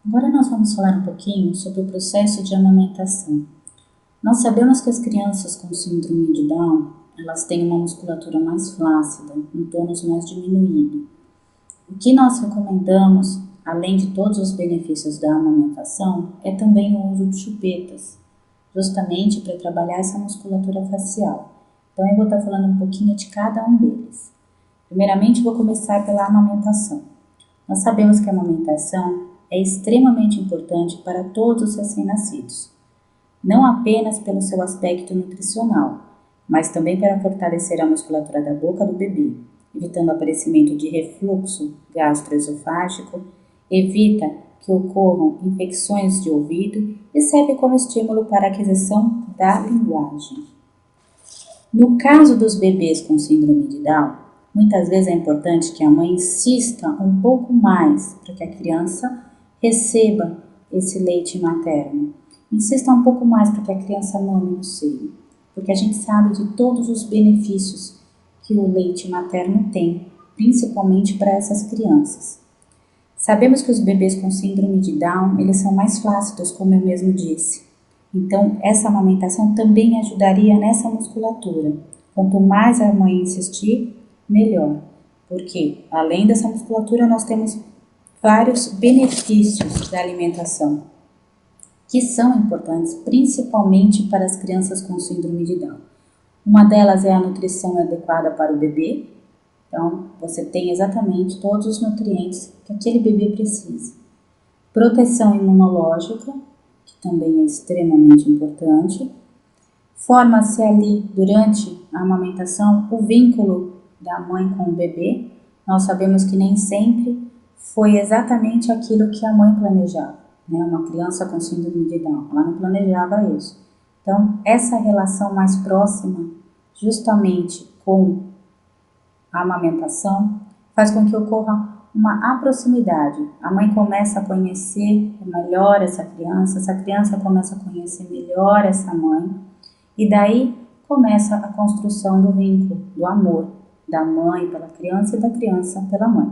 Agora nós vamos falar um pouquinho sobre o processo de amamentação. Nós sabemos que as crianças com síndrome de Down, elas têm uma musculatura mais flácida, um tônus mais diminuído. O que nós recomendamos, além de todos os benefícios da amamentação, é também o uso de chupetas, justamente para trabalhar essa musculatura facial. Então eu vou estar falando um pouquinho de cada um deles. Primeiramente, vou começar pela amamentação. Nós sabemos que a amamentação é extremamente importante para todos os recém-nascidos, não apenas pelo seu aspecto nutricional, mas também para fortalecer a musculatura da boca do bebê, evitando o aparecimento de refluxo gastroesofágico, evita que ocorram infecções de ouvido e serve como estímulo para a aquisição da linguagem. No caso dos bebês com síndrome de Down, muitas vezes é importante que a mãe insista um pouco mais para que a criança receba esse leite materno. Insista um pouco mais para que a criança mame no seio, porque a gente sabe de todos os benefícios que o leite materno tem, principalmente para essas crianças. Sabemos que os bebês com síndrome de Down, eles são mais flácidos, como eu mesmo disse. Então, essa amamentação também ajudaria nessa musculatura. Quanto mais a mãe insistir, melhor. Porque, além dessa musculatura, nós temos vários benefícios da alimentação, que são importantes principalmente para as crianças com síndrome de Down. Uma delas é a nutrição adequada para o bebê. Então, você tem exatamente todos os nutrientes que aquele bebê precisa. Proteção imunológica, que também é extremamente importante. Forma-se ali, durante a amamentação, o vínculo da mãe com o bebê. Nós sabemos que nem sempre foi exatamente aquilo que a mãe planejava, né? Uma criança com síndrome de Down, ela não planejava isso. Então, essa relação mais próxima, justamente com a amamentação, faz com que ocorra uma proximidade. A mãe começa a conhecer melhor essa criança começa a conhecer melhor essa mãe, e daí começa a construção do vínculo, do amor da mãe pela criança e da criança pela mãe.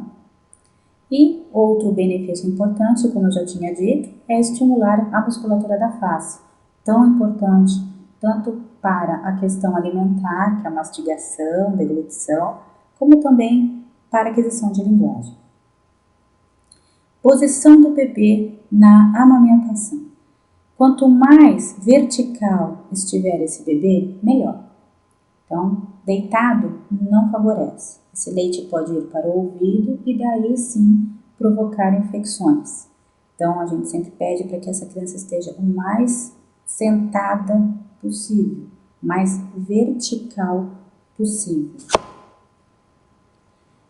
E outro benefício importante, como eu já tinha dito, é estimular a musculatura da face, tão importante tanto para a questão alimentar, que é a mastigação, deglutição, como também para a aquisição de linguagem. Posição do bebê na amamentação. Quanto mais vertical estiver esse bebê, melhor. Então, deitado não favorece. Esse leite pode ir para o ouvido e daí sim provocar infecções. Então, a gente sempre pede para que essa criança esteja o mais sentada possível, mais vertical possível.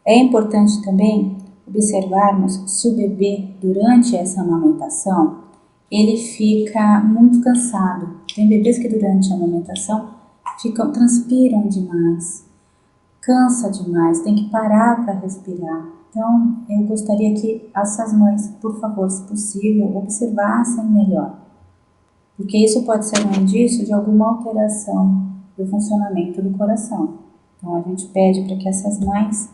É importante também observarmos se o bebê, durante essa amamentação, ele fica muito cansado. Tem bebês que durante a amamentação transpiram demais, cansa demais, tem que parar para respirar. Então, eu gostaria que essas mães, por favor, se possível, observassem melhor, porque isso pode ser um indício de alguma alteração do funcionamento do coração. Então, a gente pede para que essas mães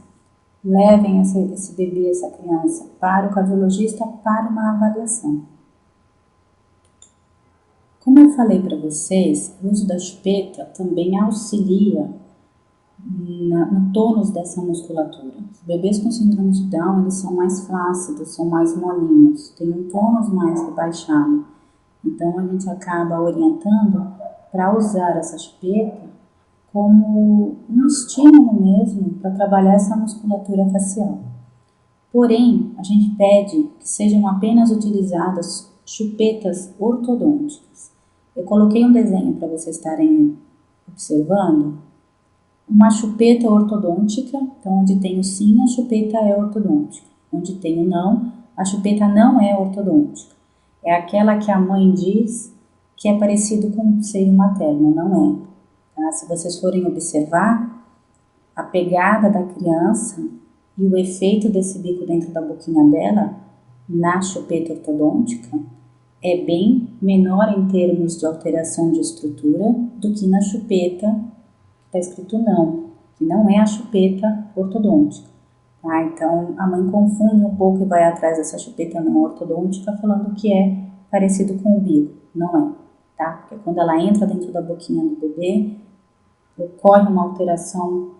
levem esse bebê, essa criança, para o cardiologista para uma avaliação. Como eu falei para vocês, o uso da chupeta também auxilia no tônus dessa musculatura. Os bebês com síndrome de Down, eles são mais flácidos, são mais molinhos, têm um tônus mais rebaixado. Então, a gente acaba orientando para usar essa chupeta como um estímulo mesmo para trabalhar essa musculatura facial. Porém, a gente pede que sejam apenas utilizadas chupetas ortodônticas. Eu coloquei um desenho para vocês estarem observando. Uma chupeta ortodôntica, então onde tem o sim, a chupeta é ortodôntica. Onde tem o não, a chupeta não é ortodôntica. É aquela que a mãe diz que é parecido com o seio materno, não é. Tá? Se vocês forem observar, a pegada da criança e o efeito desse bico dentro da boquinha dela, na chupeta ortodôntica, é bem menor em termos de alteração de estrutura do que na chupeta que está escrito não, que não é a chupeta ortodôntica. Tá? Então, a mãe confunde um pouco e vai atrás dessa chupeta não ortodôntica falando que é parecido com o bico. Não é, tá? Porque quando ela entra dentro da boquinha do bebê, ocorre uma alteração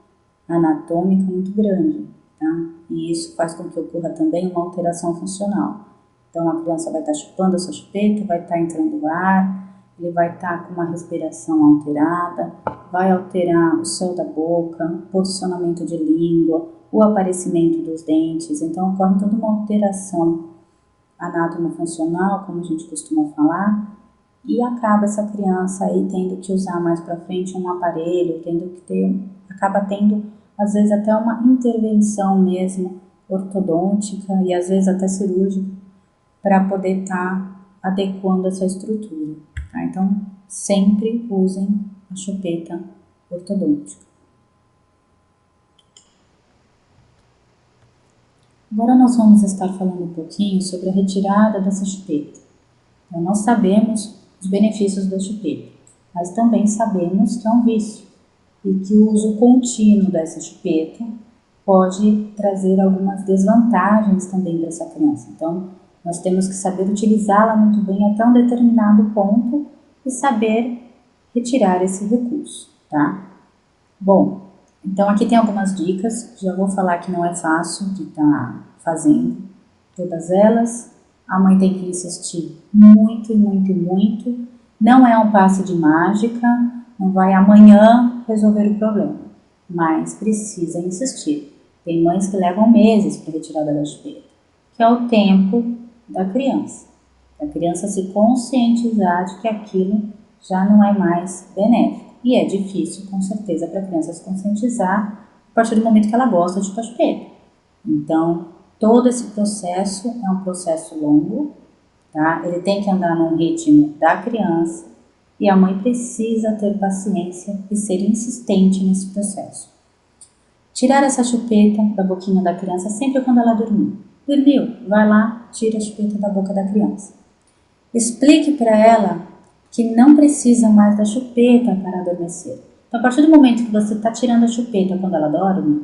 anatômica muito grande, tá? E isso faz com que ocorra também uma alteração funcional. Então, a criança vai estar chupando a sua chupeta, vai estar entrando ar, ele vai estar com uma respiração alterada, vai alterar o céu da boca, posicionamento de língua, o aparecimento dos dentes. Então, ocorre toda uma alteração anatomofuncional, como a gente costuma falar, e acaba essa criança aí tendo que usar mais para frente um aparelho, acaba tendo às vezes até uma intervenção mesmo ortodôntica e às vezes até cirúrgica para poder estar adequando essa estrutura. Tá? Então, sempre usem a chupeta ortodôntica. Agora nós vamos estar falando um pouquinho sobre a retirada dessa chupeta. Então, nós sabemos os benefícios da chupeta, mas também sabemos que é um vício e que o uso contínuo dessa chupeta pode trazer algumas desvantagens também para essa criança. Então, nós temos que saber utilizá-la muito bem até um determinado ponto e saber retirar esse recurso, tá? Bom, então aqui tem algumas dicas, já vou falar que não é fácil de estar fazendo todas elas. A mãe tem que insistir muito e muito e muito. Não é um passe de mágica, não vai amanhã resolver o problema, mas precisa insistir. Tem mães que levam meses para a retirada da chupeta, que é o tempo da criança. A criança se conscientizar de que aquilo já não é mais benéfico. E é difícil, com certeza, para a criança se conscientizar a partir do momento que ela gosta de chupar chupeta. Então, todo esse processo é um processo longo, tá? Ele tem que andar num ritmo da criança e a mãe precisa ter paciência e ser insistente nesse processo. Tirar essa chupeta da boquinha da criança sempre quando ela dormir. Dormiu, vai lá, tira a chupeta da boca da criança. Explique para ela que não precisa mais da chupeta para adormecer. Então, a partir do momento que você está tirando a chupeta quando ela dorme,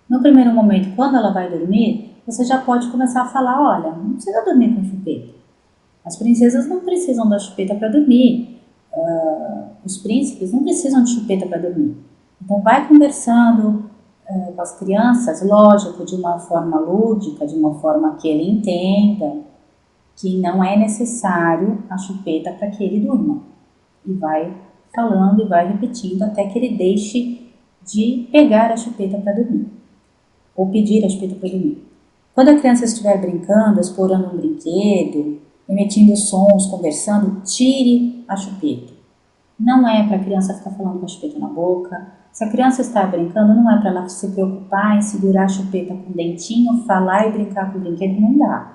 no primeiro momento, quando ela vai dormir, você já pode começar a falar, olha, não precisa dormir com chupeta. As princesas não precisam da chupeta para dormir. Os príncipes não precisam de chupeta para dormir. Então, vai conversando com as crianças, lógico, de uma forma lúdica, de uma forma que ele entenda que não é necessário a chupeta para que ele durma. E vai falando e vai repetindo até que ele deixe de pegar a chupeta para dormir, ou pedir a chupeta para dormir. Quando a criança estiver brincando, explorando um brinquedo, emitindo sons, conversando, tire a chupeta. Não é para a criança ficar falando com a chupeta na boca. Se a criança está brincando, não é para ela se preocupar em segurar a chupeta com o dentinho, falar e brincar com o brinquedo, não dá.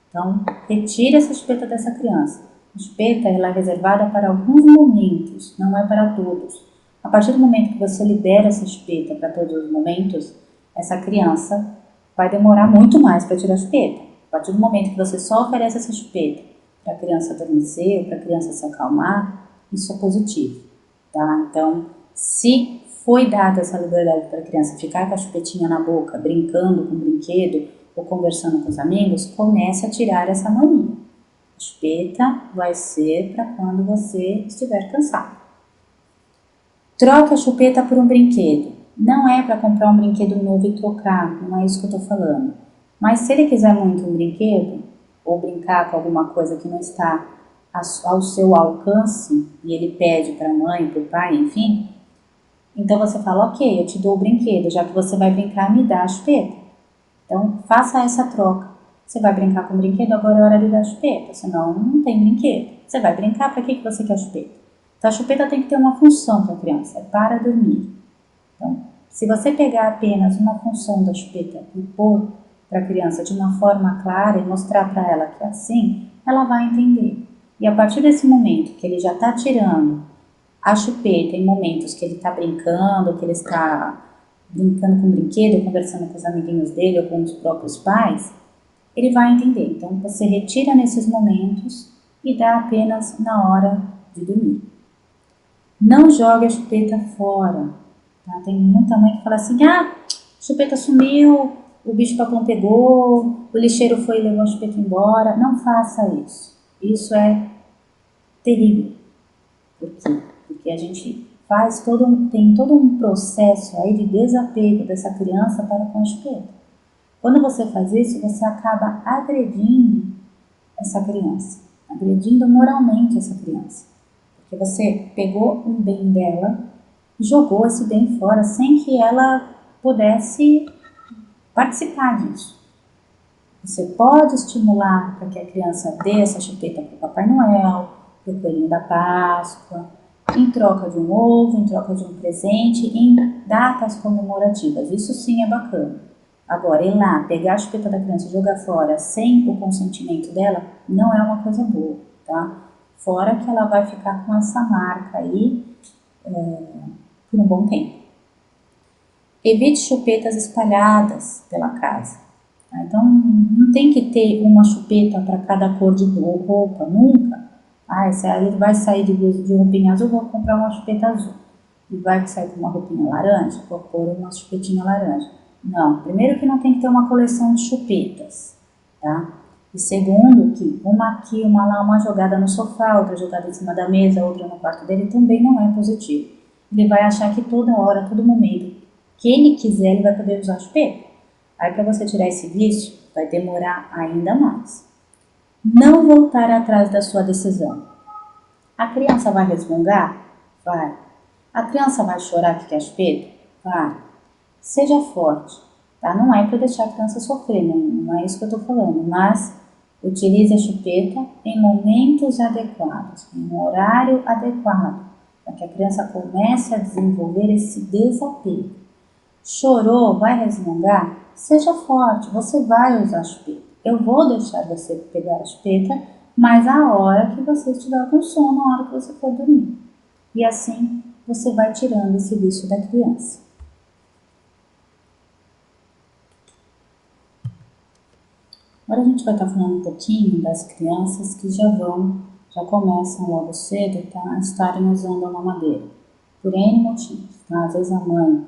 Então, retire essa chupeta dessa criança. A chupeta ela é reservada para alguns momentos, não é para todos. A partir do momento que você libera essa chupeta para todos os momentos, essa criança vai demorar muito mais para tirar a chupeta. A partir do momento que você só oferece essa chupeta para a criança adormecer ou para a criança se acalmar, isso é positivo, tá? Então, se foi dada essa liberdade para a criança ficar com a chupetinha na boca, brincando com o brinquedo ou conversando com os amigos, comece a tirar essa mania. A chupeta vai ser para quando você estiver cansado. Troque a chupeta por um brinquedo. Não é para comprar um brinquedo novo e trocar, não é isso que eu estou falando. Mas se ele quiser muito um brinquedo, ou brincar com alguma coisa que não está ao seu alcance, e ele pede para a mãe, para o pai, enfim, então você fala, ok, eu te dou o brinquedo, já que você vai brincar, me dá a chupeta. Então, faça essa troca. Você vai brincar com o brinquedo, agora é hora de dar a chupeta, senão não tem brinquedo. Você vai brincar, para que você quer a chupeta? Então, a chupeta tem que ter uma função para a criança, é para dormir. Então, se você pegar apenas uma função da chupeta e pôr para a criança de uma forma clara e mostrar para ela que é assim, ela vai entender. E a partir desse momento que ele já está tirando a chupeta em momentos que ele está brincando, que ele está brincando com o brinquedo, conversando com os amiguinhos dele ou com os próprios pais, ele vai entender. Então, você retira nesses momentos e dá apenas na hora de dormir. Não jogue a chupeta fora. Tá? Tem muita mãe que fala assim, chupeta sumiu, o bicho-papão pegou, o lixeiro foi e levou a chupeta embora. Não faça isso. Isso é terrível. Por quê? Porque a gente tem todo um processo aí de desapego dessa criança para com a chupeta. Quando você faz isso, você acaba agredindo essa criança, agredindo moralmente essa criança. Porque você pegou um bem dela, jogou esse bem fora sem que ela pudesse participar disso. Você pode estimular para que a criança dê essa chupeta para o Papai Noel, para o Coelhinho da Páscoa, em troca de um ovo, em troca de um presente, em datas comemorativas. Isso sim é bacana. Agora, ir lá, pegar a chupeta da criança e jogar fora sem o consentimento dela, não é uma coisa boa, tá? Fora que ela vai ficar com essa marca aí por um bom tempo. Evite chupetas espalhadas pela casa. Tá? Então, não tem que ter uma chupeta para cada cor de roupa, nunca. Se ele vai sair de roupinha azul, vou comprar uma chupeta azul. E vai sair com uma roupinha laranja, vou pôr uma chupetinha laranja. Não, primeiro que não tem que ter uma coleção de chupetas, tá? E segundo que uma aqui, uma lá, uma jogada no sofá, outra jogada em cima da mesa, outra no quarto dele, também não é positivo. Ele vai achar que toda hora, todo momento que ele quiser, ele vai poder usar a chupeta. Aí para você tirar esse vício, vai demorar ainda mais. Não voltar atrás da sua decisão. A criança vai resmungar? Vai. A criança vai chorar que quer chupeta? Vai. Seja forte, tá? Não é para deixar a criança sofrer, não é isso que eu estou falando, mas utilize a chupeta em momentos adequados, em um horário adequado, para que a criança comece a desenvolver esse desapego. Chorou, vai resmungar? Seja forte, você vai usar a chupeta. Eu vou deixar você pegar a chupeta, mas a hora que você estiver com sono, a hora que você for dormir. E assim você vai tirando esse vício da criança. Agora a gente vai estar falando um pouquinho das crianças que já começam logo cedo, tá, a estarem usando a mamadeira, por N motivos, tá? Às vezes a mãe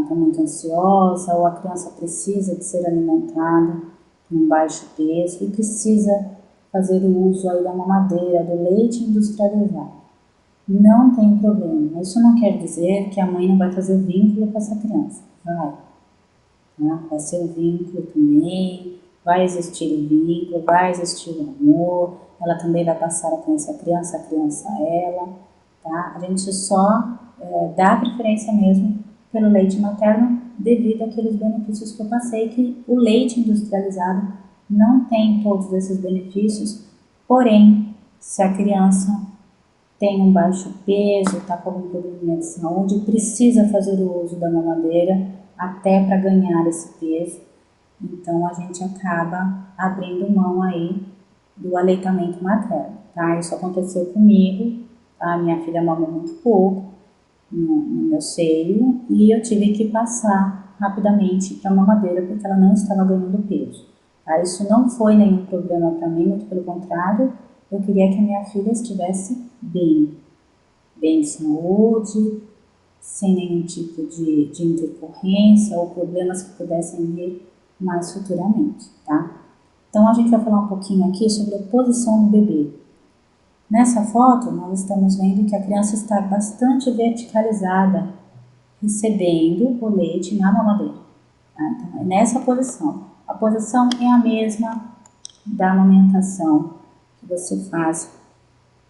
está muito ansiosa ou a criança precisa de ser alimentada com um baixo peso e precisa fazer o uso aí da mamadeira, do leite industrializado. Não tem problema, isso não quer dizer que a mãe não vai fazer vínculo com essa criança, vai ser um vínculo também, vai existir o vínculo, vai existir o amor, ela também vai passar a conhecer a criança a ela, tá? A gente só dá preferência mesmo pelo leite materno devido àqueles benefícios que eu passei, que o leite industrializado não tem todos esses benefícios, porém, se a criança tem um baixo peso, está com algum probleminha de saúde, precisa fazer o uso da mamadeira até para ganhar esse peso, então a gente acaba abrindo mão aí do aleitamento materno, tá? Isso aconteceu comigo, tá? Minha filha mamou muito pouco no meu seio e eu tive que passar rapidamente para a mamadeira porque ela não estava ganhando peso, tá? Isso não foi nenhum problema para mim, muito pelo contrário, eu queria que a minha filha estivesse bem de saúde, sem nenhum tipo de intercorrência ou problemas que pudessem vir mais futuramente, tá? Então a gente vai falar um pouquinho aqui sobre a posição do bebê. Nessa foto nós estamos vendo que a criança está bastante verticalizada, recebendo o leite na mamadeira, tá? Então é nessa posição. A posição é a mesma da amamentação que você faz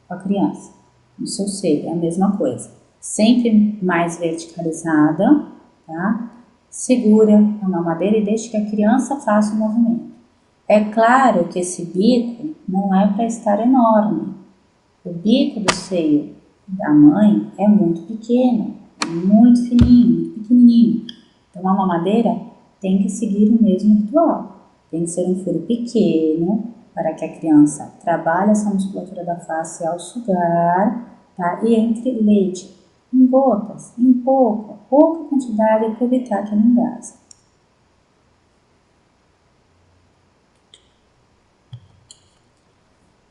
com a criança, no seu seio, é a mesma coisa. Sempre mais verticalizada, tá? Segura a mamadeira e deixe que a criança faça o movimento. É claro que esse bico não é para estar enorme. O bico do seio da mãe é muito pequeno, muito fininho, muito pequenininho. Então a mamadeira tem que seguir o mesmo ritual. Tem que ser um furo pequeno para que a criança trabalhe essa musculatura da face ao sugar, tá? E entre leite em gotas, em pouca quantidade para evitar que ela engasgue.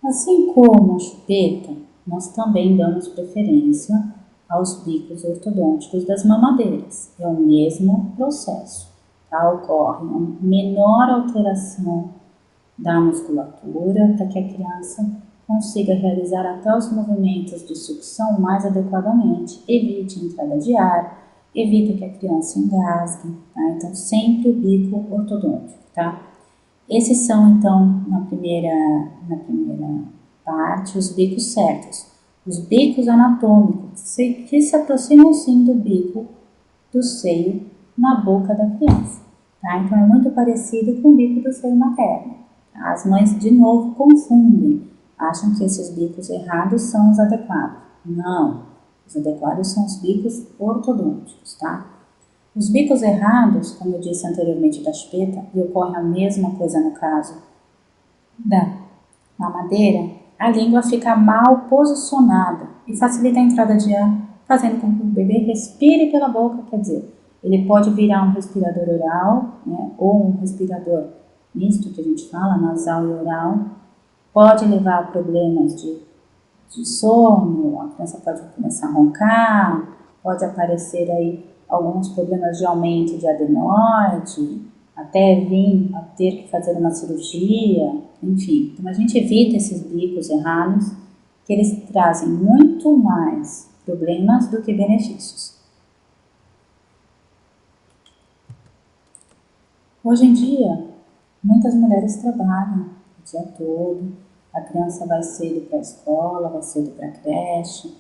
Assim como a chupeta, nós também damos preferência aos bicos ortodônticos das mamadeiras. É o mesmo processo, tá? Ocorre uma menor alteração da musculatura para que a criança consiga realizar até os movimentos de sucção mais adequadamente, evite a entrada de ar, evita que a criança engasgue, tá? Então sempre o bico ortodôntico, tá? Esses são então na primeira parte os bicos certos, os bicos anatômicos que se aproximam sim do bico do seio na boca da criança, tá? Então é muito parecido com o bico do seio materno. As mães de novo confundem, acham que esses bicos errados são os adequados. Não, os adequados são os bicos ortodônticos, tá? Os bicos errados, como eu disse anteriormente da chupeta, e ocorre a mesma coisa no caso da mamadeira, a língua fica mal posicionada e facilita a entrada de ar, fazendo com que o bebê respire pela boca, quer dizer, ele pode virar um respirador oral, né, ou um respirador misto, que a gente fala, nasal e oral, pode levar a problemas de sono, a criança pode começar a roncar, pode aparecer aí alguns problemas de aumento de adenoide, até vir a ter que fazer uma cirurgia, enfim. Então a gente evita esses bicos errados, que eles trazem muito mais problemas do que benefícios. Hoje em dia, muitas mulheres trabalham o dia todo, a criança vai cedo para a escola, vai cedo para a creche.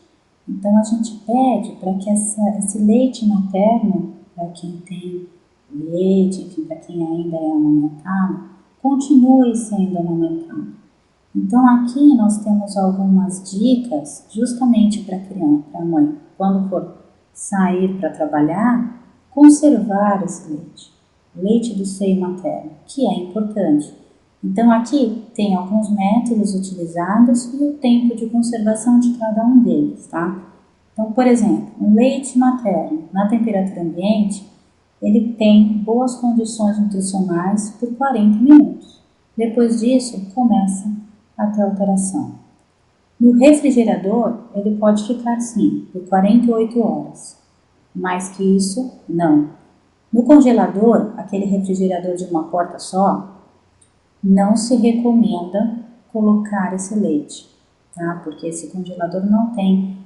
Então a gente pede para que esse leite materno, para quem tem leite, enfim, para quem ainda é amamentado, continue sendo amamentado. Então aqui nós temos algumas dicas justamente para a criança, para a mãe, quando for sair para trabalhar, conservar esse leite do seio materno, que é importante. Então aqui tem alguns métodos utilizados e o tempo de conservação de cada um deles, tá? Então, por exemplo, um leite materno na temperatura ambiente, ele tem boas condições nutricionais por 40 minutos. Depois disso, começa a ter alteração. No refrigerador, ele pode ficar sim, por 48 horas. Mais que isso, não. No congelador, aquele refrigerador de uma porta só, não se recomenda colocar esse leite, tá? Porque esse congelador não tem,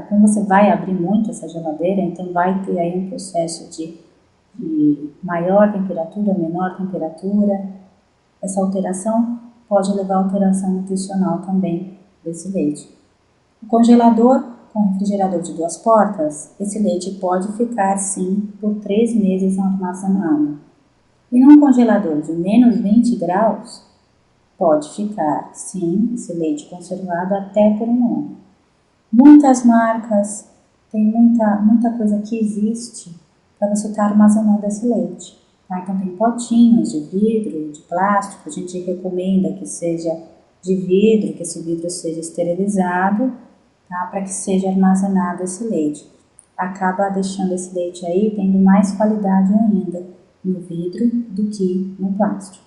como você vai abrir muito essa geladeira, então vai ter aí um processo de maior temperatura, menor temperatura. Essa alteração pode levar a alteração nutricional também desse leite. O congelador com refrigerador de 2 portas, esse leite pode ficar sim por 3 meses armazenado. E num congelador de menos 20 graus, pode ficar, sim, esse leite conservado até por 1 ano. Muitas marcas, tem muita coisa que existe para você estar armazenando esse leite. Tá? Então tem potinhos de vidro, de plástico, a gente recomenda que seja de vidro, que esse vidro seja esterilizado, tá? Para que seja armazenado esse leite. Acaba deixando esse leite aí tendo mais qualidade ainda no vidro do que no plástico.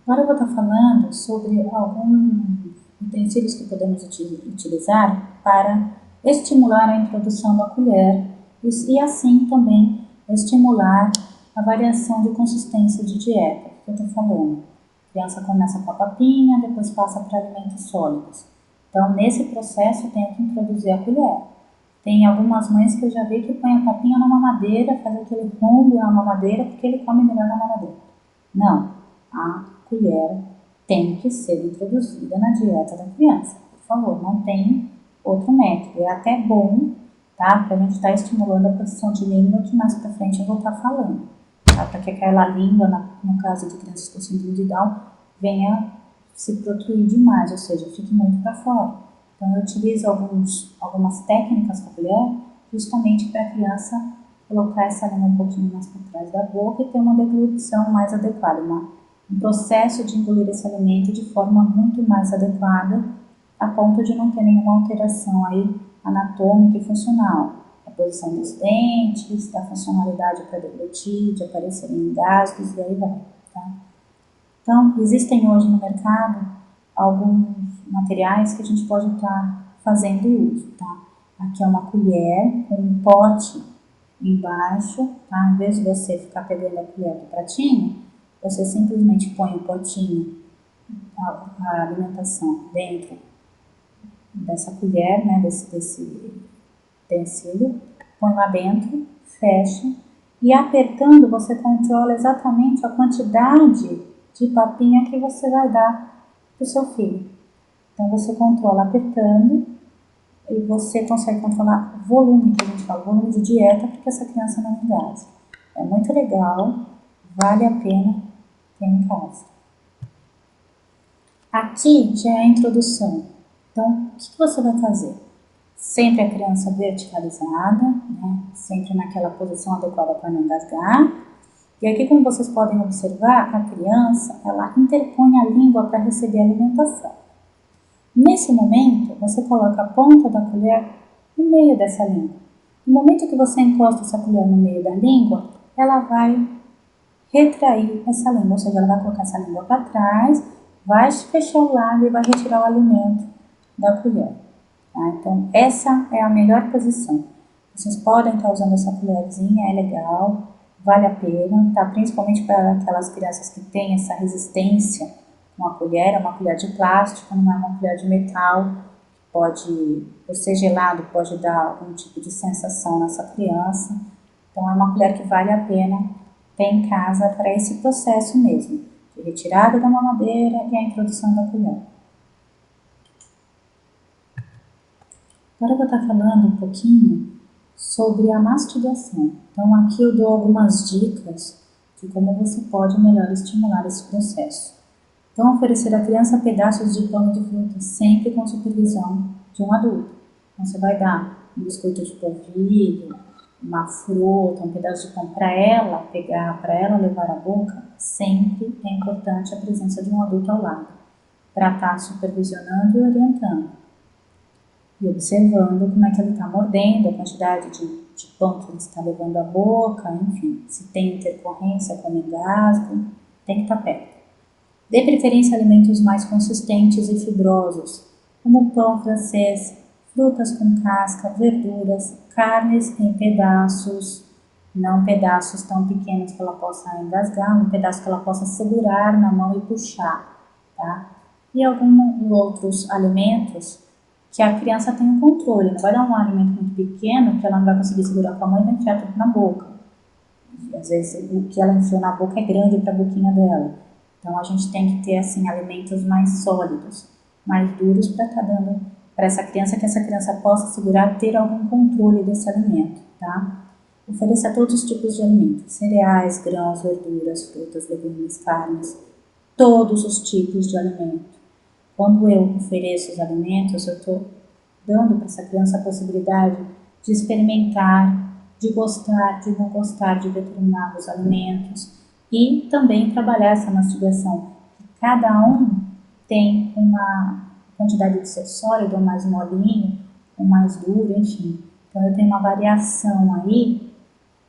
Agora eu vou estar falando sobre alguns utensílios que podemos utilizar para estimular a introdução da colher e assim também estimular a variação de consistência de dieta, que eu estou falando. A criança começa com a papinha, depois passa para alimentos sólidos. Então, nesse processo, eu tenho que introduzir a colher. Tem algumas mães que eu já vi que põem a papinha na mamadeira, faz aquele rombo na mamadeira, porque ele come melhor na mamadeira. Não, a colher tem que ser introduzida na dieta da criança. Por favor, não tem outro método. É até bom, tá? Para a gente estar estimulando a posição de língua, que mais para frente eu vou estar falando. Tá? Para que aquela língua, no caso de crianças com síndrome de Down, venha se protruir demais, ou seja, fique muito para fora. Então, eu utilizo algumas técnicas com a colher justamente para a criança colocar essa língua um pouquinho mais para trás da boca e ter uma deglutição mais adequada, um processo de engolir esse alimento de forma muito mais adequada, a ponto de não ter nenhuma alteração aí anatômica e funcional. A posição dos dentes, da funcionalidade para deglutir, de aparecerem engasgos e aí vai, tá? Então, existem hoje no mercado alguns materiais que a gente pode estar fazendo uso, tá? Aqui é uma colher com um pote embaixo, tá? Em vez de você ficar pegando a colher do pratinho, você simplesmente põe o potinho, a alimentação dentro dessa colher, né, desse utensílio, põe lá dentro, fecha e apertando você controla exatamente a quantidade de papinha que você vai dar para o seu filho. Então você controla apertando e você consegue controlar o volume, que a gente fala, volume de dieta, porque essa criança não engasa. É muito legal, vale a pena ter em casa. Aqui já é a introdução. Então, o que você vai fazer? Sempre a criança verticalizada, né? Sempre naquela posição adequada para não engasgar. E aqui, como vocês podem observar, a criança, ela interpõe a língua para receber a alimentação. Nesse momento, você coloca a ponta da colher no meio dessa língua. No momento que você encosta essa colher no meio da língua, ela vai retrair essa língua, ou seja, ela vai colocar essa língua para trás, vai fechar o lábio e vai retirar o alimento da colher. Tá? Então, essa é a melhor posição. Vocês podem estar usando essa colherzinha, é legal, vale a pena, tá? Principalmente para aquelas crianças que têm essa resistência com a colher, é uma colher de plástico, não é uma colher de metal, pode, por ser gelado, pode dar algum tipo de sensação nessa criança. Então, é uma colher que vale a pena ter em casa para esse processo mesmo, de retirada da mamadeira e a introdução da colher. Agora eu vou estar falando um pouquinho sobre a mastigação. Então aqui eu dou algumas dicas de como você pode melhor estimular esse processo. Então oferecer à criança pedaços de pão de fruta sempre com supervisão de um adulto. Então você vai dar um biscoito de polvilho, uma fruta, um pedaço de pão para ela pegar, para ela levar à boca. Sempre é importante a presença de um adulto ao lado, para estar supervisionando e orientando. E observando como é que ele está mordendo, a quantidade de pão que ele está levando à boca, enfim, se tem intercorrência com engasgo, tem que estar perto. Dê preferência a alimentos mais consistentes e fibrosos, como pão francês, frutas com casca, verduras, carnes em pedaços, não pedaços tão pequenos que ela possa engasgar, um pedaço que ela possa segurar na mão e puxar, tá? E alguns outros alimentos que a criança tem um controle, não vai dar um alimento muito pequeno que ela não vai conseguir segurar com a mão e vai enfiar tudo na boca. Às vezes o que ela enfiou na boca é grande para a boquinha dela. Então a gente tem que ter assim alimentos mais sólidos, mais duros para estar dando para essa criança, que essa criança possa segurar, ter algum controle desse alimento, tá? Ofereça todos os tipos de alimentos, cereais, grãos, verduras, frutas, legumes, carnes, todos os tipos de alimento. Quando eu ofereço os alimentos, eu estou dando para essa criança a possibilidade de experimentar, de gostar, de não gostar de determinados alimentos e também trabalhar essa mastigação. Cada um tem uma quantidade de ser sólido, ou mais molinho, ou mais duro, enfim. Então eu tenho uma variação aí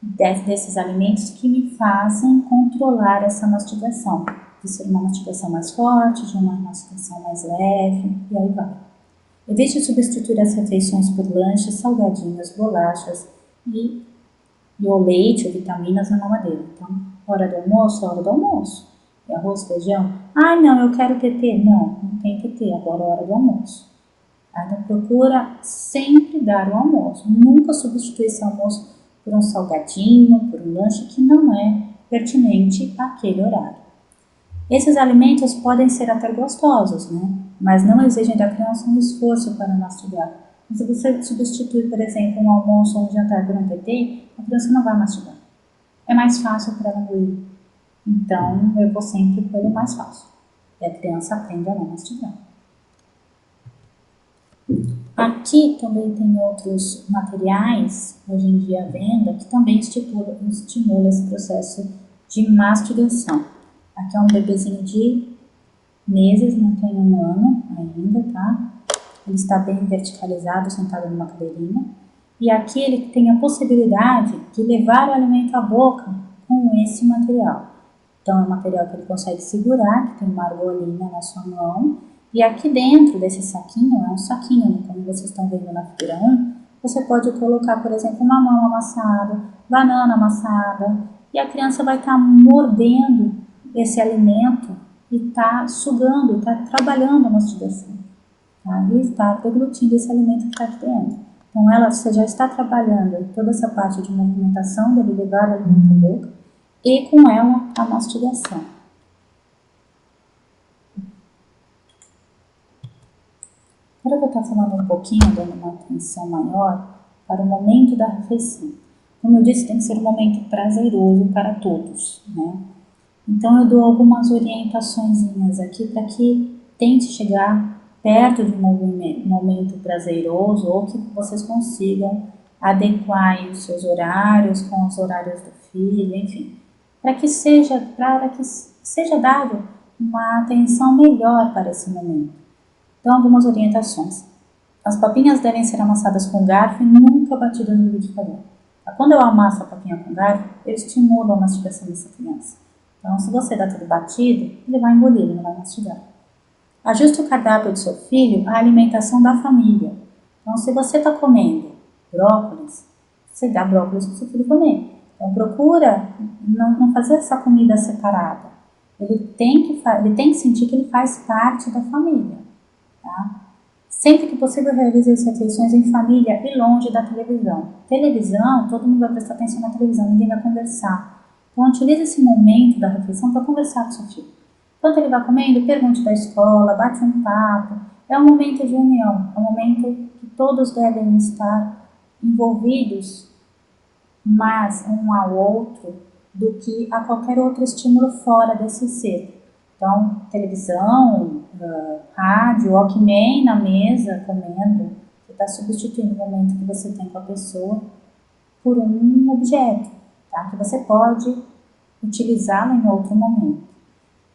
desses alimentos que me fazem controlar essa mastigação. De ser uma mastigação mais forte, de uma mastigação mais leve, e aí vai. Evite substituir as refeições por lanches, salgadinhos, bolachas e o leite ou vitaminas na mamadeira. Então, hora do almoço, hora do almoço. E arroz, feijão? Ai, não, eu quero tetê. Não, não tem tetê, agora é hora do almoço. Então, procura sempre dar o almoço. Nunca substituir esse almoço por um salgadinho, por um lanche que não é pertinente àquele horário. Esses alimentos podem ser até gostosos, né? Mas não exigem da criança um esforço para mastigar. Se você substitui, por exemplo, um almoço ou um jantar por um tetê, a criança não vai mastigar. É mais fácil para ela engolir. Então, eu vou sempre pelo mais fácil. E a criança aprende a não mastigar. Aqui também tem outros materiais, hoje em dia à venda, que também estimulam esse processo de mastigação. Aqui é um bebezinho de meses, não tem um ano ainda, tá? Ele está bem verticalizado, sentado numa cadeirinha. E aqui ele tem a possibilidade de levar o alimento à boca com esse material. Então é um material que ele consegue segurar, que tem uma argolinha na sua mão. E aqui dentro desse saquinho, é um saquinho, né? Como vocês estão vendo na figura 1, você pode colocar, por exemplo, mamão amassado, banana amassada, e a criança vai estar mordendo esse alimento e está sugando, está trabalhando a mastigação, tá? E está deglutindo esse alimento que está aqui dentro. Então, você já está trabalhando toda essa parte de movimentação, dele levar o alimento à boca, e com ela a mastigação. Agora eu vou estar falando um pouquinho, dando uma atenção maior para o momento da refeição. Como eu disse, tem que ser um momento prazeroso para todos, né? Então eu dou algumas orientaçõezinhas aqui para que tente chegar perto de um momento prazeroso ou que vocês consigam adequar os seus horários com os horários do filho, enfim, para que seja dado uma atenção melhor para esse momento. Então, algumas orientações. As papinhas devem ser amassadas com garfo e nunca batidas no liquidificador. Quando eu amasso a papinha com garfo, eu estimulo a mastigação dessa criança. Então, se você dá tudo batido, ele vai engolir, ele não vai mastigar. Ajuste o cardápio do seu filho à alimentação da família. Então, se você está comendo brócolis, você dá brócolis para o seu filho comer. Então, procura não fazer essa comida separada. Ele tem que sentir que ele faz parte da família. Tá? Sempre que possível, realize as refeições em família e longe da televisão. Televisão, todo mundo vai prestar atenção na televisão, ninguém vai conversar. Então, utilize esse momento da refeição para conversar com seu filho. Enquanto ele vai comendo, pergunte da escola, bate um papo. É um momento de união, é um momento que todos devem estar envolvidos mais um ao outro do que a qualquer outro estímulo fora desse ser. Então, televisão, rádio, Walkman na mesa, comendo, você está substituindo o momento que você tem com a pessoa por um objeto, tá? Que você pode utilizá-lo em outro momento.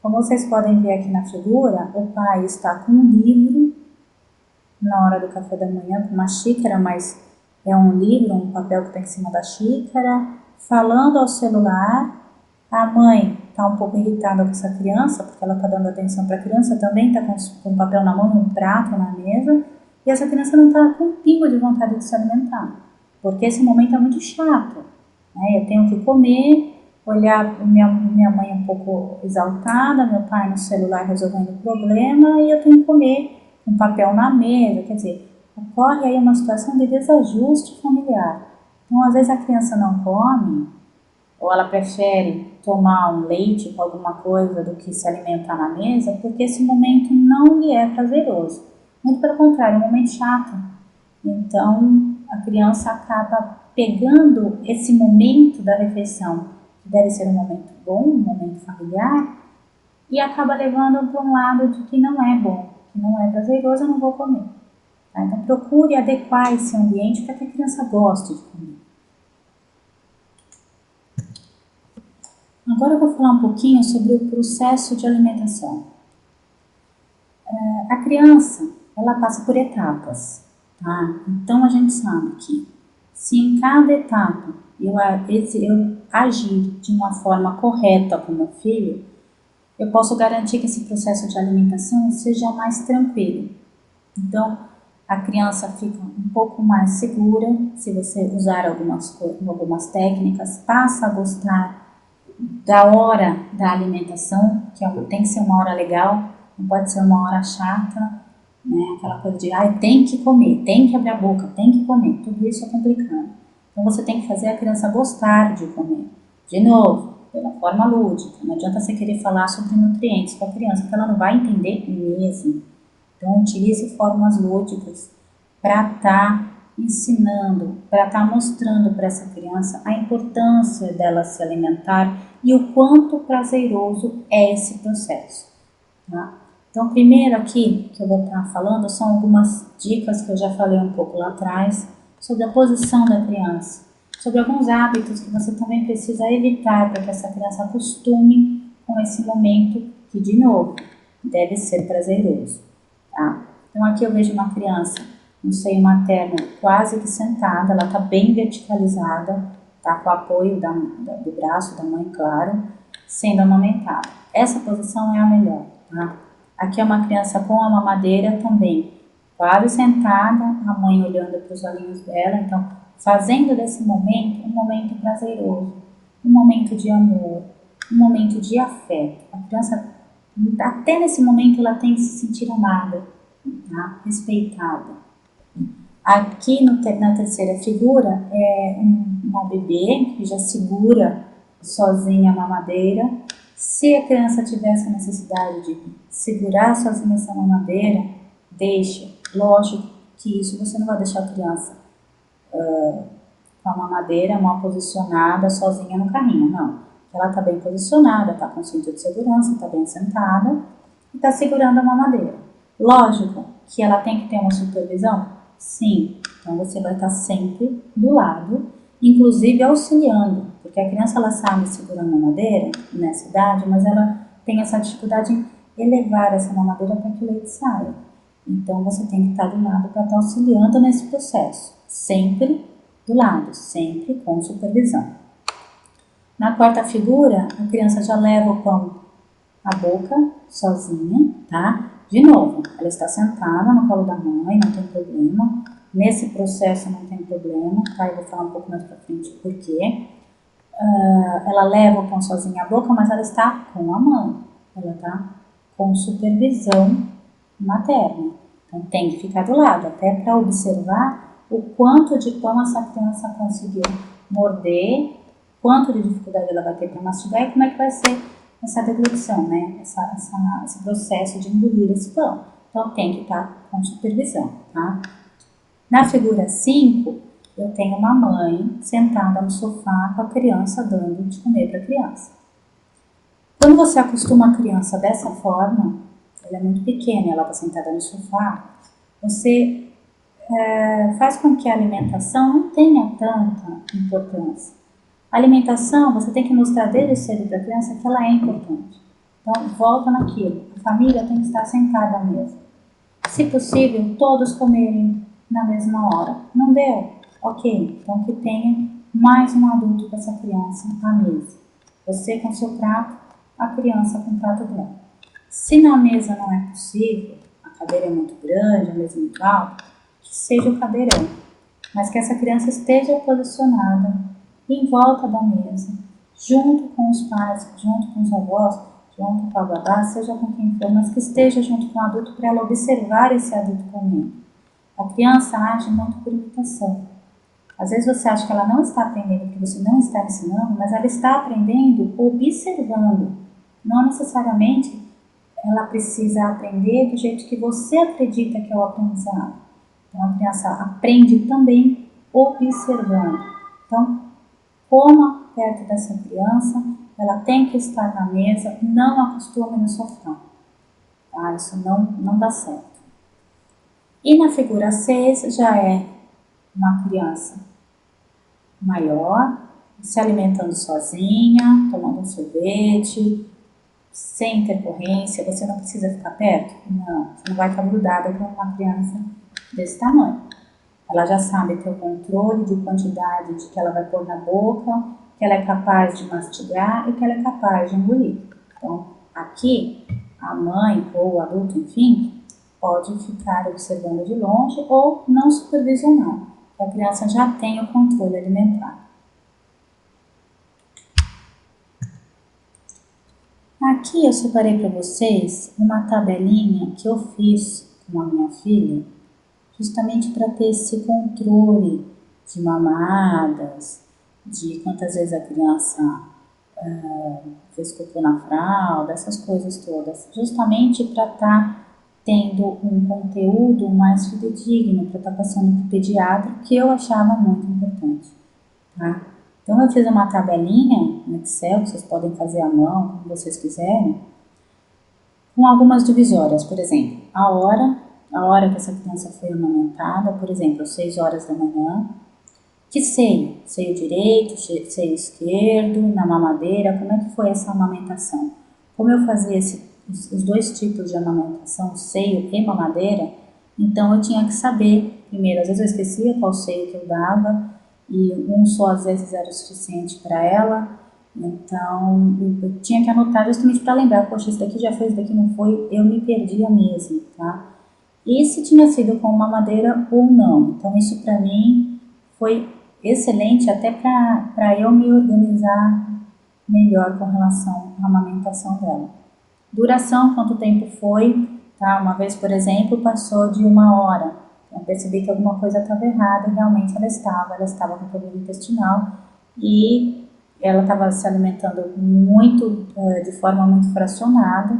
Como vocês podem ver aqui na figura, o pai está com um livro na hora do café da manhã, com uma xícara, mas é um livro, um papel que está em cima da xícara, falando ao celular. A mãe está um pouco irritada com essa criança, porque ela está dando atenção para a criança, também está com um papel na mão, um prato na mesa, e essa criança não está com um pingo de vontade de se alimentar, porque esse momento é muito chato, né? Eu tenho que comer, olhar minha mãe um pouco exaltada, meu pai no celular resolvendo o problema, e eu tenho que comer com papel na mesa, quer dizer, ocorre aí uma situação de desajuste familiar. Então, às vezes a criança não come, ou ela prefere tomar um leite com alguma coisa do que se alimentar na mesa, porque esse momento não lhe é prazeroso. Muito pelo contrário, é um momento chato. Então, a criança acaba pegando esse momento da refeição, que deve ser um momento bom, um momento familiar, e acaba levando para um lado de que não é bom, que não é prazeroso, eu não vou comer. Tá? Então, procure adequar esse ambiente para que a criança goste de comer. Agora eu vou falar um pouquinho sobre o processo de alimentação. A criança, ela passa por etapas, tá? Então a gente sabe que se em cada etapa eu agir de uma forma correta com meu filho, eu posso garantir que esse processo de alimentação seja mais tranquilo. Então, a criança fica um pouco mais segura se você usar algumas técnicas, passa a gostar da hora da alimentação, que tem que ser uma hora legal, não pode ser uma hora chata, né? Aquela coisa de, tem que comer, tem que abrir a boca, tem que comer, tudo isso é complicado. Então você tem que fazer a criança gostar de comer. De novo, pela forma lúdica, não adianta você querer falar sobre nutrientes com a criança, porque ela não vai entender mesmo. Então utilize formas lúdicas para estar ensinando, para estar mostrando para essa criança a importância dela se alimentar e o quanto prazeroso é esse processo. Tá? Então, primeiro aqui que eu vou estar falando são algumas dicas que eu já falei um pouco lá atrás sobre a posição da criança, sobre alguns hábitos que você também precisa evitar para que essa criança acostume com esse momento que, de novo, deve ser prazeroso. Tá? Então, aqui eu vejo uma criança no seio materno quase que sentada, ela está bem verticalizada, tá? Com o apoio do braço da mãe, claro, sendo amamentada. Essa posição é a melhor, tá? Aqui é uma criança com a mamadeira também, quase sentada, a mãe olhando para os olhinhos dela, então fazendo desse momento um momento prazeroso, um momento de amor, um momento de afeto. A criança, até nesse momento, ela tem que se sentir amada, tá? Respeitada. Aqui na terceira figura é uma bebê que já segura sozinha a mamadeira. Se a criança tiver essa necessidade de segurar sozinha essa mamadeira, deixa. Lógico que isso você não vai deixar a criança com a mamadeira mal posicionada, sozinha no carrinho, não. Ela está bem posicionada, está com cinto de segurança, está bem sentada e está segurando a mamadeira. Lógico que ela tem que ter uma supervisão? Sim. Então você vai estar sempre do lado, inclusive auxiliando, porque a criança ela sabe segurar a mamadeira nessa idade, mas ela tem essa dificuldade em elevar essa mamadeira para que o leite saia. Então você tem que estar do lado para estar auxiliando nesse processo, sempre do lado, sempre com supervisão. Na quarta figura, a criança já leva o pão à boca, sozinha, tá? De novo, ela está sentada no colo da mãe, não tem problema. Nesse processo não tem problema, tá? Eu vou falar um pouco mais pra frente o porquê. Ela leva o pão sozinha à boca, mas ela está com a mãe. Ela está com supervisão materna. Então tem que ficar do lado, até para observar o quanto de pão essa criança conseguiu morder, quanto de dificuldade ela vai ter para mastigar e como é que vai ser essa deglutição, né? Esse processo de engolir esse pão. Então tem que estar com supervisão, tá? Na figura 5, eu tenho uma mãe sentada no sofá com a criança dando de comer para a criança. Quando você acostuma a criança dessa forma, ela é muito pequena, ela está sentada no sofá, você faz com que a alimentação não tenha tanta importância. A alimentação, você tem que mostrar desde cedo para a criança que ela é importante. Então, volta naquilo. A família tem que estar sentada à mesa. Se possível, todos comerem na mesma hora. Não deu? Ok. Então, que tenha mais um adulto com essa criança à mesa. Você com seu prato, a criança com o prato dela. Se na mesa não é possível, a cadeira é muito grande, a mesa é muito alta, que seja o cadeirão. Mas que essa criança esteja posicionada em volta da mesa, junto com os pais, junto com os avós, junto com a babá, seja com quem for, mas que esteja junto com o adulto para ela observar esse adulto comendo. A criança age muito por imitação. Às vezes você acha que ela não está aprendendo porque você não está ensinando, mas ela está aprendendo observando. Não necessariamente ela precisa aprender do jeito que você acredita que é o aprendizado. Então a criança aprende também observando. Então, coma perto dessa criança, ela tem que estar na mesa, não acostume no sofá. Tá? Isso não dá certo. E na figura 6 já é uma criança maior, se alimentando sozinha, tomando um sorvete, sem intercorrência. Você não precisa ficar perto? Não, você não vai estar grudada com uma criança desse tamanho. Ela já sabe ter o controle de quantidade de que ela vai pôr na boca, que ela é capaz de mastigar e que ela é capaz de engolir. Então, aqui, a mãe ou o adulto, enfim, pode ficar observando de longe ou não supervisionar, que a criança já tem o controle alimentar. Aqui eu separei para vocês uma tabelinha que eu fiz com a minha filha, justamente para ter esse controle de mamadas, de quantas vezes a criança fez cocô na fralda, essas coisas todas, justamente para estar tendo um conteúdo mais fidedigno, para estar passando para o pediatra, que eu achava muito importante, tá? Então eu fiz uma tabelinha no Excel, que vocês podem fazer à mão, como vocês quiserem, com algumas divisórias, por exemplo, a hora que essa criança foi amamentada, por exemplo, às 6 horas da manhã, que seio direito, seio esquerdo, na mamadeira, como é que foi essa amamentação? Como eu fazia os dois tipos de amamentação, seio e mamadeira, então eu tinha que saber, primeiro, às vezes eu esquecia qual seio que eu dava, e um só às vezes era o suficiente para ela, então eu tinha que anotar justamente para lembrar, poxa, esse daqui já foi, esse daqui não foi, eu me perdia mesmo, tá? e se tinha sido com mamadeira ou não. Então isso para mim foi excelente até para eu me organizar melhor com relação à amamentação dela. Duração, quanto tempo foi, tá? Uma vez, por exemplo, passou de 1 hora. Eu percebi que alguma coisa estava errada e realmente ela estava com problema intestinal e ela estava se alimentando muito, de forma muito fracionada.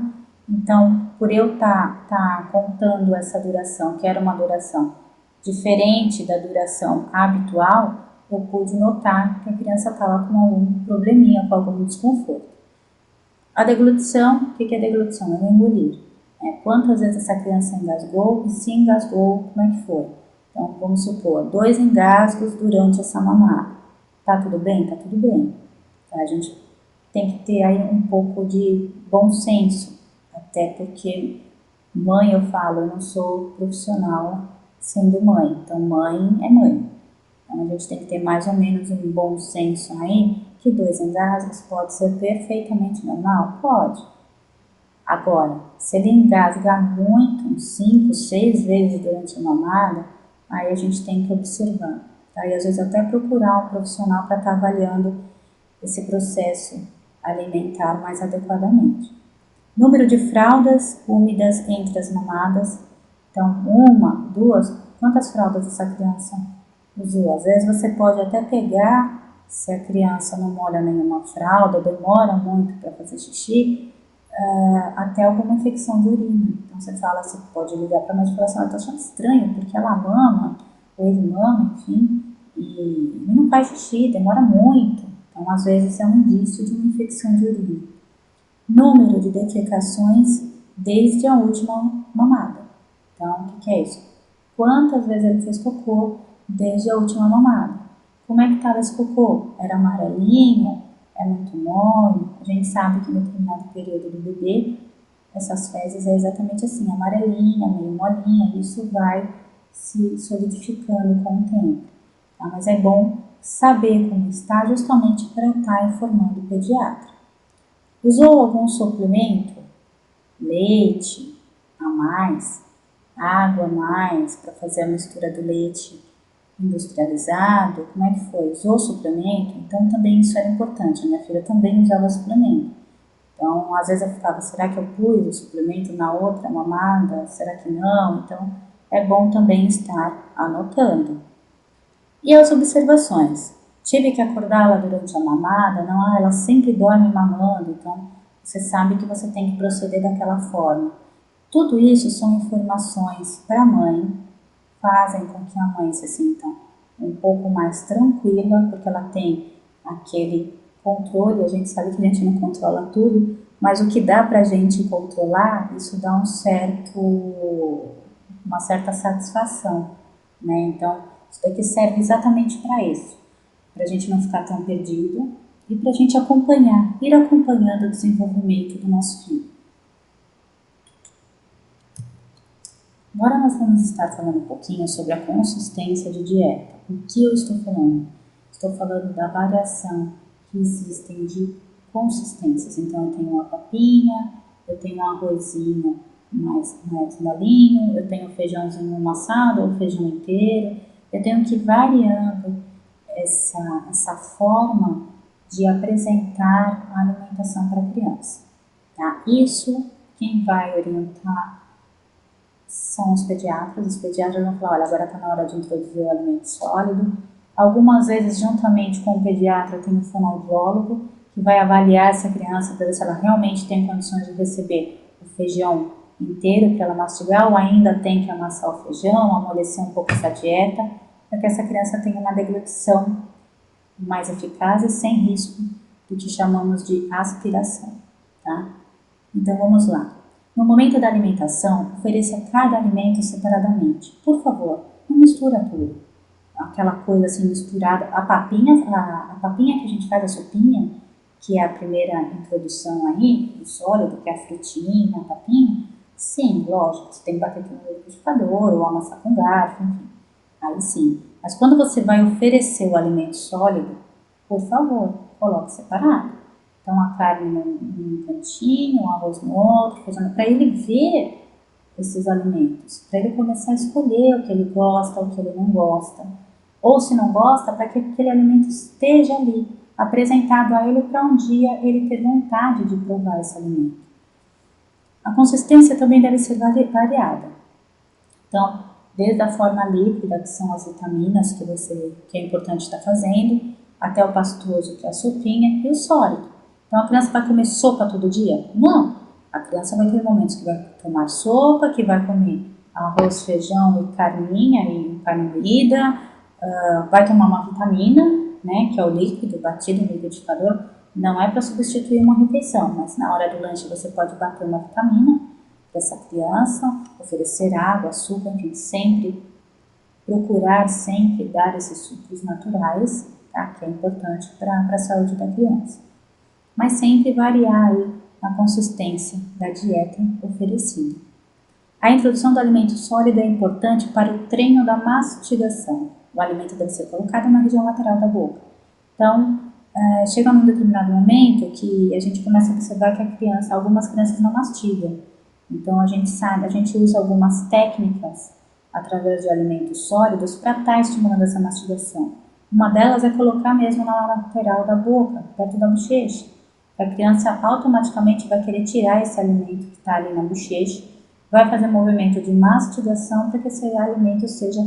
Então, por eu estar contando essa duração, que era uma duração diferente da duração habitual, eu pude notar que a criança estava com algum probleminha, com algum desconforto. A deglutição, o que é deglutição? É engolir. Quantas vezes essa criança engasgou e se engasgou, como é que foi? Então, vamos supor, 2 engasgos durante essa mamada. Tá tudo bem? Tá tudo bem. Tá? A gente tem que ter aí um pouco de bom senso, até porque mãe, eu falo, eu não sou profissional sendo mãe, então mãe é mãe. Então a gente tem que ter mais ou menos um bom senso aí, que 2 engasgos pode ser perfeitamente normal? Pode. Agora, se ele engasga muito, uns 5, 6 vezes durante a mamada, aí a gente tem que observar. Tá? E às vezes até procurar um profissional para estar avaliando esse processo alimentar mais adequadamente. Número de fraldas úmidas entre as mamadas. Então, 1, 2, quantas fraldas essa criança usou? Às vezes você pode até pegar, se a criança não molha nenhuma fralda, demora muito para fazer xixi, até alguma infecção de urina. Então você fala, você pode ligar para a médica e falar assim, eu estou achando estranho, porque ela mama, ou ele mama, enfim, e não faz xixi, demora muito. Então, às vezes é um indício de uma infecção de urina. Número de defecações desde a última mamada. Então, o que é isso? Quantas vezes ele fez cocô desde a última mamada? Como é que estava esse cocô? Era amarelinho? É muito mole? A gente sabe que no determinado período do bebê, essas fezes é exatamente assim, amarelinha, meio molinha, isso vai se solidificando com o tempo. Tá? Mas é bom saber como está justamente para estar informando o pediatra. Usou algum suplemento? Leite a mais, água a mais para fazer a mistura do leite industrializado? Como é que foi? Usou suplemento? Então também isso era importante. A minha filha também usava suplemento. Então, às vezes eu ficava, será que eu pus o suplemento na outra mamada? Será que não? Então, é bom também estar anotando. E as observações? Tive que acordá-la durante a mamada? Não, ela sempre dorme mamando, então você sabe que você tem que proceder daquela forma. Tudo isso são informações para a mãe, fazem com que a mãe se sinta um pouco mais tranquila, porque ela tem aquele controle, a gente sabe que a gente não controla tudo, mas o que dá para a gente controlar, isso dá uma certa satisfação, né? Então, isso daqui serve exatamente para isso, para a gente não ficar tão perdido e para a gente acompanhar, ir acompanhando o desenvolvimento do nosso filho. Agora nós vamos estar falando um pouquinho sobre a consistência de dieta. O que eu estou falando? Estou falando da variação que existem de consistências. Então, eu tenho uma papinha, eu tenho um arrozinho mais molinho, eu tenho feijãozinho amassado ou feijão inteiro. Eu tenho que ir variando essa forma de apresentar a alimentação para a criança. Tá? Isso, quem vai orientar são os pediatras vão falar, olha, agora está na hora de introduzir o alimento sólido. Algumas vezes, juntamente com o pediatra, tem o fonoaudiólogo, que vai avaliar essa criança para ver se ela realmente tem condições de receber o feijão inteiro para ela mastigar, ou ainda tem que amassar o feijão, amolecer um pouco essa dieta, para que essa criança tenha uma deglutição mais eficaz e sem risco do que chamamos de aspiração. Tá? Então, vamos lá. No momento da alimentação, ofereça cada alimento separadamente. Por favor, não mistura tudo. Aquela coisa assim misturada. A papinha que a gente faz, a sopinha, que é a primeira introdução aí, do sólido, que é a frutinha, a papinha, sim, lógico, você tem que bater no liquidificador ou amassar com garfo, enfim. Aí sim. Mas quando você vai oferecer o alimento sólido, por favor, coloque separado. Então, a carne num cantinho, o arroz no outro, para ele ver esses alimentos, para ele começar a escolher o que ele gosta, o que ele não gosta, ou se não gosta, para que aquele alimento esteja ali, apresentado a ele para um dia ele ter vontade de provar esse alimento. A consistência também deve ser variada. Então, desde a forma líquida, que são as vitaminas que é importante estar fazendo, até o pastoso, que é a sopinha, e o sólido. Então, a criança vai comer sopa todo dia? Não! A criança vai ter momentos que vai tomar sopa, que vai comer arroz, feijão e carninha, e carne moída, vai tomar uma vitamina, né, que é o líquido batido no liquidificador. Não é para substituir uma refeição, mas na hora do lanche você pode bater uma vitamina dessa criança, oferecer água, açúcar, enfim, procurar sempre dar esses sucos naturais, tá, que é importante para a saúde da criança. Mas sempre variar aí a consistência da dieta oferecida. A introdução do alimento sólido é importante para o treino da mastigação. O alimento deve ser colocado na região lateral da boca. Então, chega num determinado momento que a gente começa a observar que algumas crianças não mastigam. Então, a gente usa algumas técnicas através de alimentos sólidos para estar estimulando essa mastigação. Uma delas é colocar mesmo na lateral da boca, perto da bochecha. A criança automaticamente vai querer tirar esse alimento que está ali na bochecha, vai fazer movimento de mastigação para que esse alimento seja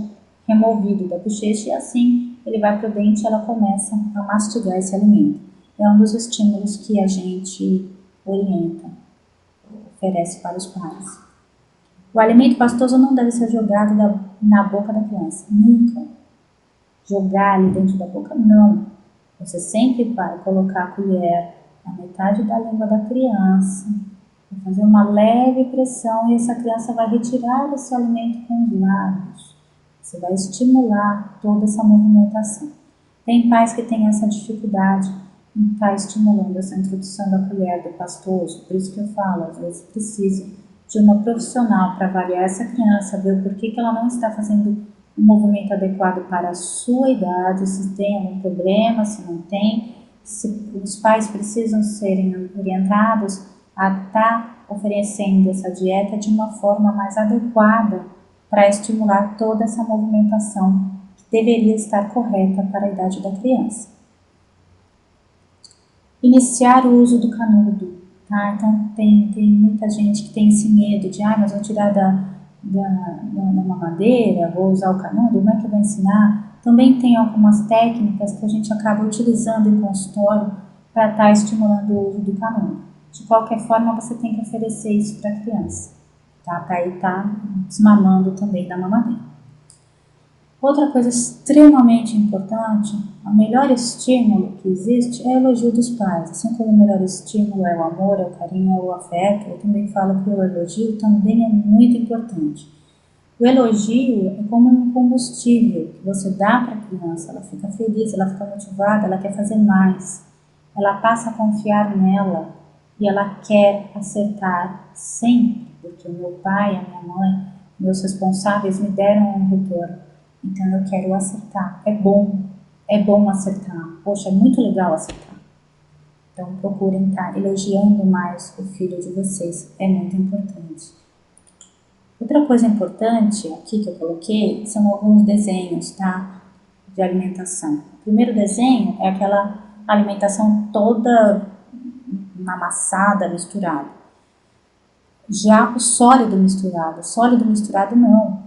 removido da bochecha e assim ele vai para o dente e ela começa a mastigar esse alimento. É um dos estímulos que a gente orienta, oferece para os pais. O alimento pastoso não deve ser jogado na boca da criança, nunca. Jogar ali dentro da boca, não. Você sempre vai colocar a colher na metade da língua da criança, vai fazer uma leve pressão e essa criança vai retirar esse alimento com os lábios. Você vai estimular toda essa movimentação. Tem pais que têm essa dificuldade em estar estimulando essa introdução da colher do pastoso, por isso que eu falo, às vezes precisa de uma profissional para avaliar essa criança, ver o porquê que ela não está fazendo um movimento adequado para a sua idade, se tem algum problema, se não tem, se os pais precisam serem orientados a estar oferecendo essa dieta de uma forma mais adequada para estimular toda essa movimentação que deveria estar correta para a idade da criança. Iniciar o uso do canudo, tá? Então tem muita gente que tem esse medo de, mas vou tirar da mamadeira, vou usar o canudo, como é que eu vou ensinar? Também tem algumas técnicas que a gente acaba utilizando em consultório para estar estimulando o uso do canudo. De qualquer forma, você tem que oferecer isso para a criança, tá? Para ele estar desmamando também da mamadeira. Outra coisa extremamente importante, o melhor estímulo que existe é o elogio dos pais. Assim como o melhor estímulo é o amor, é o carinho, é o afeto, eu também falo que o elogio também é muito importante. O elogio é como um combustível que você dá para a criança, ela fica feliz, ela fica motivada, ela quer fazer mais, ela passa a confiar nela e ela quer acertar sempre, porque o meu pai, a minha mãe, meus responsáveis me deram um retorno, então eu quero acertar. É bom acertar, poxa, é muito legal acertar. Então procurem estar elogiando mais o filho de vocês, é muito importante. Outra coisa importante aqui que eu coloquei são alguns desenhos, tá, de alimentação. O primeiro desenho é aquela alimentação toda amassada, misturada. Já o sólido misturado não,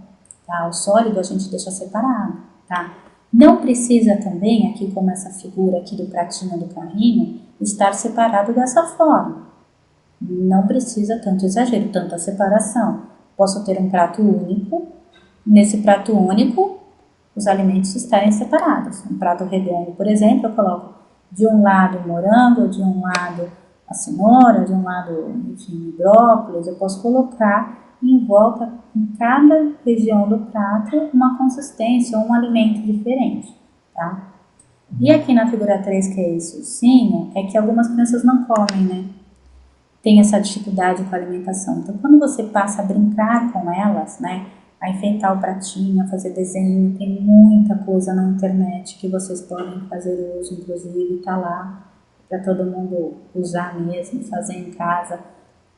tá? O sólido a gente deixa separado, tá? Não precisa também, aqui como essa figura aqui do pratinho do carrinho, estar separado dessa forma. Não precisa tanto exagero, tanta separação. Posso ter um prato único, nesse prato único os alimentos estarem separados. Um prato redondo, por exemplo, eu coloco de um lado o morango, de um lado a cenoura, de um lado, enfim, o brócolis. Eu posso colocar em volta, em cada região do prato, uma consistência ou um alimento diferente, tá? E aqui na figura 3, que é esse ursinho, é que algumas crianças não comem, né? Tem essa dificuldade com a alimentação. Então, quando você passa a brincar com elas, né, a enfeitar o pratinho, a fazer desenho, tem muita coisa na internet que vocês podem fazer uso, inclusive tá lá para todo mundo usar mesmo, fazer em casa.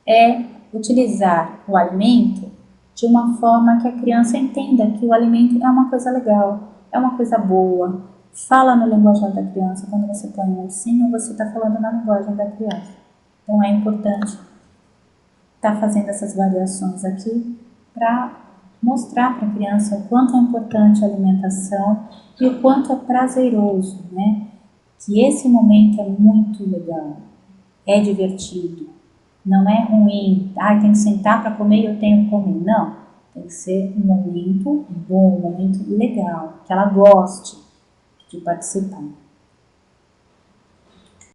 É utilizar o alimento de uma forma que a criança entenda que o alimento é uma coisa legal, é uma coisa boa. Fala no linguajar da criança. Quando você põe um ursinho, você está falando na linguagem da criança. Então é importante estar fazendo essas variações aqui para mostrar para a criança o quanto é importante a alimentação e o quanto é prazeroso, né? Que esse momento é muito legal, é divertido, não é ruim, tem que sentar para comer e eu tenho que comer. Não, tem que ser um momento bom, um momento legal, que ela goste de participar.